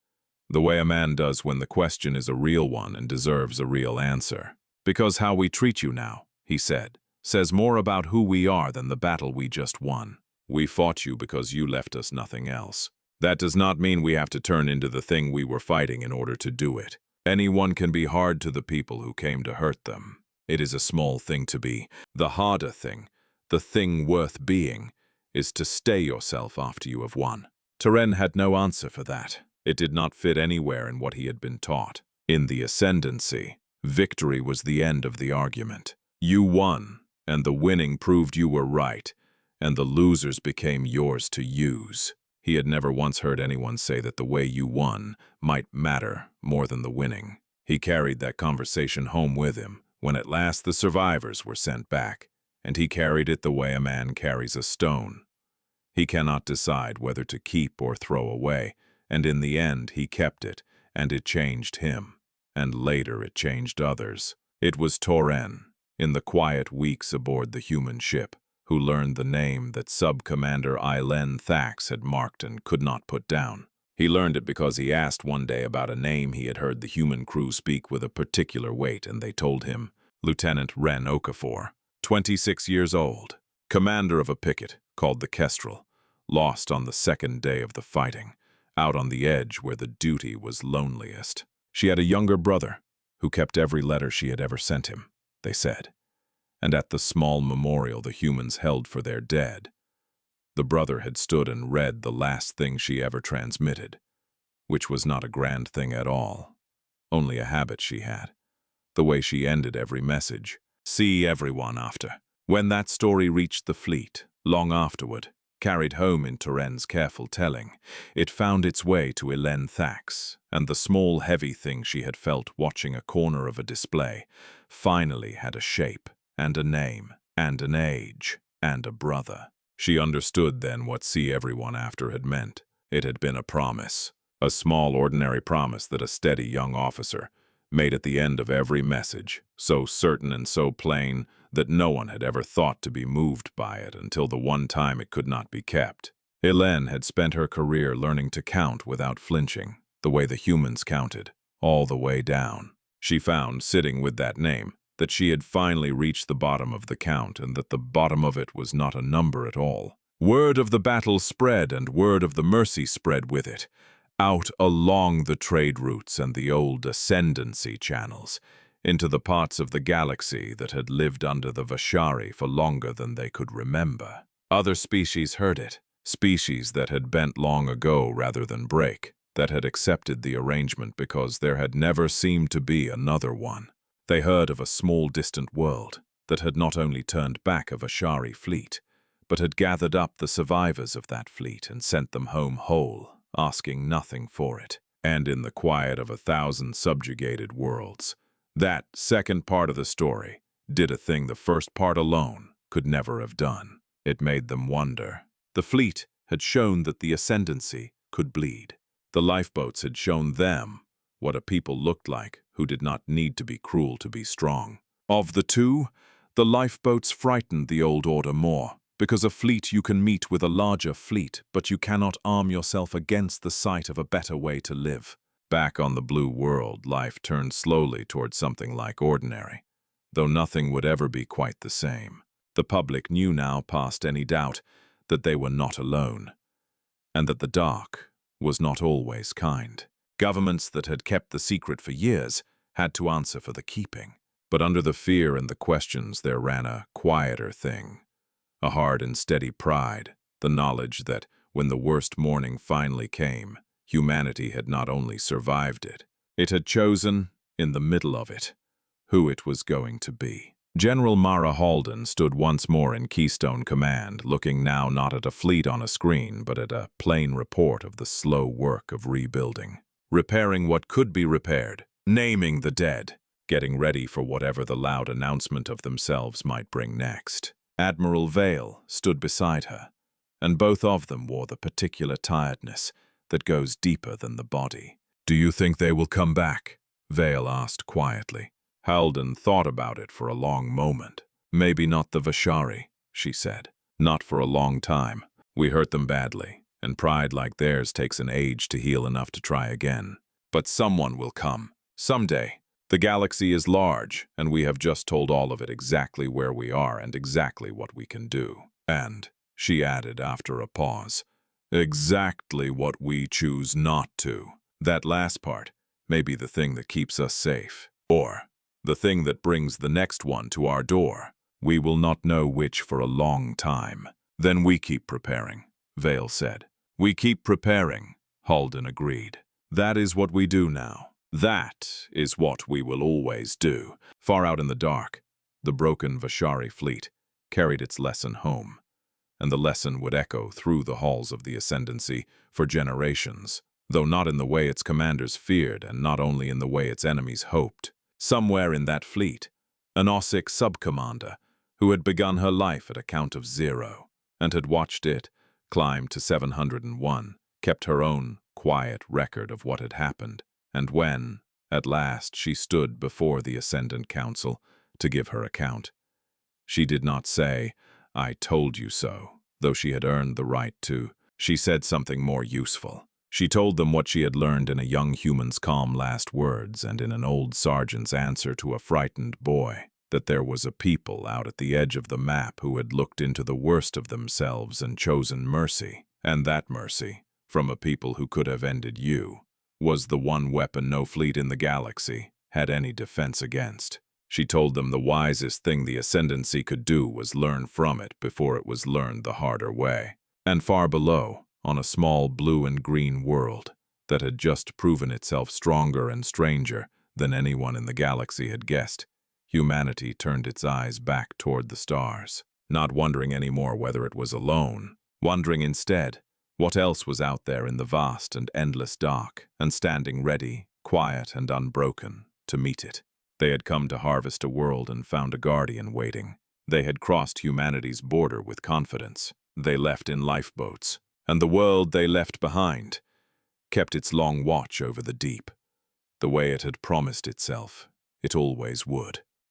The way a man does when the question is a real one and deserves a real answer. "Because how we treat you now," he said, "says more about who we are than the battle we just won. We fought you because you left us nothing else. That does not mean we have to turn into the thing we were fighting in order to do it. Anyone can be hard to the people who came to hurt them. It is a small thing to be. The harder thing, the thing worth being, is to stay yourself after you have won." Toren had no answer for that. It did not fit anywhere in what he had been taught. In the Ascendancy, victory was the end of the argument. You won, and the winning proved you were right, and the losers became yours to use. He had never once heard anyone say that the way you won might matter more than the winning. He carried that conversation home with him when at last the survivors were sent back, and he carried it the way a man carries a stone. He cannot decide whether to keep or throw away, and in the end he kept it, and it changed him, and later it changed others. It was Toren, in the quiet weeks aboard the human ship, who learned the name that Sub-Commander Ilenne Thax had marked and could not put down. He learned it because he asked one day about a name he had heard the human crew speak with a particular weight, and they told him, Lieutenant Ren Okafor, 26 years old, commander of a picket called the Kestrel, lost on the second day of the fighting, out on the edge where the duty was loneliest. She had a younger brother who kept every letter she had ever sent him, they said. And at the small memorial the humans held for their dead, the brother had stood and read the last thing she ever transmitted, which was not a grand thing at all, only a habit she had, the way she ended every message. "See everyone after." When that story reached the fleet, long afterward, carried home in Toren's careful telling, it found its way to Ilenne Thax, and the small heavy thing she had felt watching a corner of a display finally had a shape, and a name, and an age, and a brother. She understood then what "see everyone after" had meant. It had been a promise, a small ordinary promise that a steady young officer made at the end of every message, so certain and so plain that no one had ever thought to be moved by it until the one time it could not be kept. Ilenne had spent her career learning to count without flinching, the way the humans counted, all the way down. She found, sitting with that name, that she had finally reached the bottom of the count, and that the bottom of it was not a number at all. Word of the battle spread, and word of the mercy spread with it, out along the trade routes and the old Ascendancy channels, into the parts of the galaxy that had lived under the Vashari for longer than they could remember. Other species heard it, species that had bent long ago rather than break, that had accepted the arrangement because there had never seemed to be another one. They heard of a small distant world that had not only turned back a Vashari fleet, but had gathered up the survivors of that fleet and sent them home whole, asking nothing for it. And in the quiet of 1,000 subjugated worlds, that second part of the story did a thing the first part alone could never have done. It made them wonder. The fleet had shown that the Ascendancy could bleed. The lifeboats had shown them what a people looked like who did not need to be cruel to be strong. Of the two, the lifeboats frightened the old order more, because a fleet you can meet with a larger fleet, but you cannot arm yourself against the sight of a better way to live. Back on the blue world, life turned slowly toward something like ordinary, though nothing would ever be quite the same. The public knew now past any doubt that they were not alone, and that the dark was not always kind. Governments that had kept the secret for years had to answer for the keeping. But under the fear and the questions there ran a quieter thing, a hard and steady pride, the knowledge that when the worst morning finally came, humanity had not only survived it, it had chosen, in the middle of it, who it was going to be. General Mara Halden stood once more in Keystone Command, looking now not at a fleet on a screen, but at a plain report of the slow work of rebuilding. Repairing what could be repaired, naming the dead, getting ready for whatever the loud announcement of themselves might bring next. Admiral Vale stood beside her, and both of them wore the particular tiredness that goes deeper than the body. "Do you think they will come back?" Vale asked quietly. Halden thought about it for a long moment. "Maybe not the Vashari," she said. "Not for a long time. We hurt them badly, and pride like theirs takes an age to heal enough to try again. But someone will come. Someday. The galaxy is large, and we have just told all of it exactly where we are and exactly what we can do. And," she added after a pause, "exactly what we choose not to. That last part may be the thing that keeps us safe. Or the thing that brings the next one to our door. We will not know which for a long time." "Then we keep preparing," Vale said. "We keep preparing," Halden agreed. "That is what we do now. That is what we will always do." Far out in the dark, the broken Vashari fleet carried its lesson home, and the lesson would echo through the halls of the Ascendancy for generations, though not in the way its commanders feared and not only in the way its enemies hoped. Somewhere in that fleet, an Ossic sub-commander who had begun her life at a count of 0 and had watched it climb to 701, kept her own quiet record of what had happened, and when, at last, she stood before the Ascendant Council to give her account, she did not say, "I told you so," though she had earned the right to. She said something more useful. She told them what she had learned in a young human's calm last words and in an old sergeant's answer to a frightened boy, that there was a people out at the edge of the map who had looked into the worst of themselves and chosen mercy, and that mercy, from a people who could have ended you, was the one weapon no fleet in the galaxy had any defense against. She told them the wisest thing the Ascendancy could do was learn from it before it was learned the harder way. And far below, on a small blue and green world that had just proven itself stronger and stranger than anyone in the galaxy had guessed, humanity turned its eyes back toward the stars, not wondering anymore whether it was alone, wondering instead what else was out there in the vast and endless dark, and standing ready, quiet and unbroken, to meet it. They had come to harvest a world and found a guardian waiting. They had crossed humanity's border with confidence. They left in lifeboats, and the world they left behind kept its long watch over the deep, the way it had promised itself it always would.